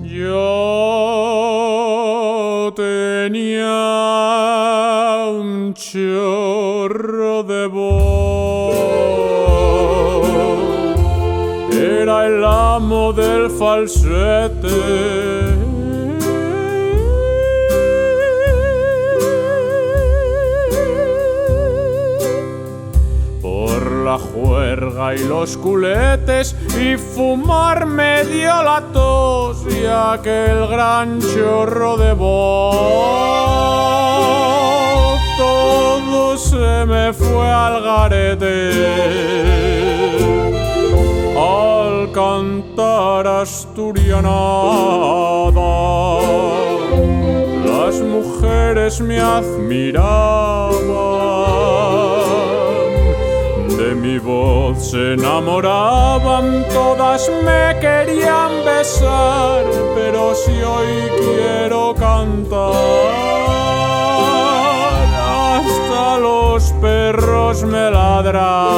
Yo tenía un chorro de voz, era el amo del falsete. La juerga y los culetes y fumar me dio la tos y aquel gran chorro de voz. Todo se me fue al garete al cantar asturianada. Las mujeres me admiraban, de mi voz se enamoraban, todas me querían besar, pero si hoy quiero cantar, hasta los perros me ladran.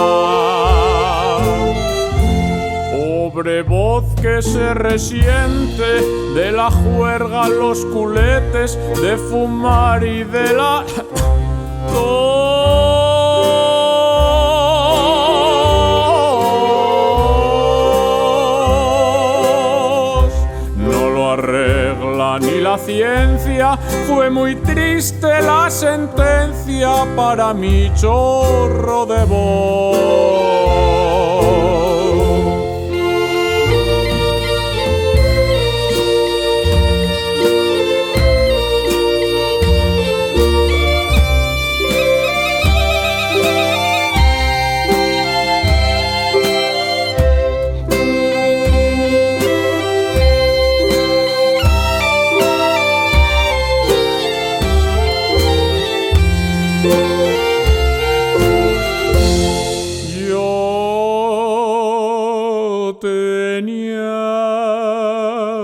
Pobre voz que se resiente de la juerga, los culetes, de fumar y de la tos. Ni la ciencia, fue muy triste la sentencia para mi chorro de voz. Tenía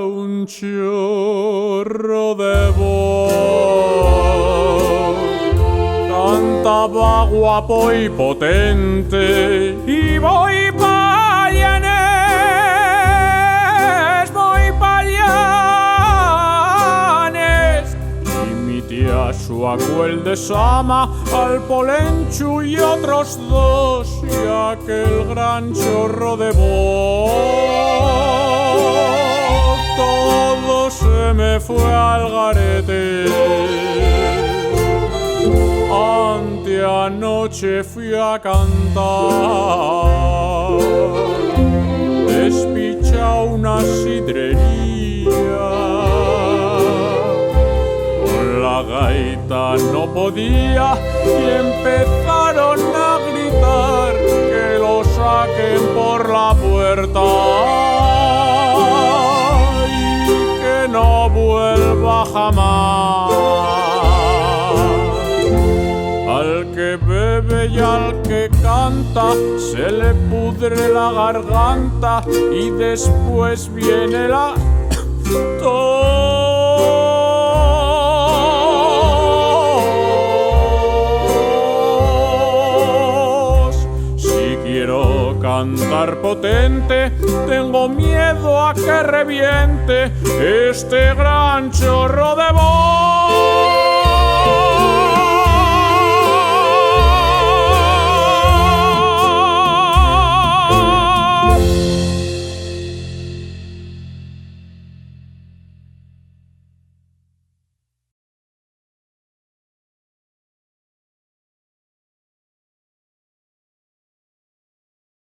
un chorro de voz, cantaba guapo y potente, y voy pa' Llanes, voy pa' Llanes. Y mi tía Suacuel de Sama, al Polenchu y otros dos, y aquel gran chorro de voz. Todo se me fue al garete. Anteanoche fui a cantar, despicha una sidrería. Con la gaita no podía y empezaron a gritar que lo saquen por la puerta y que no vuelva jamás. Al que bebe y al que canta se le pudre la garganta y después viene la tos. Si quiero cantar potente, tengo miedo a que reviente este gran chorro de voz.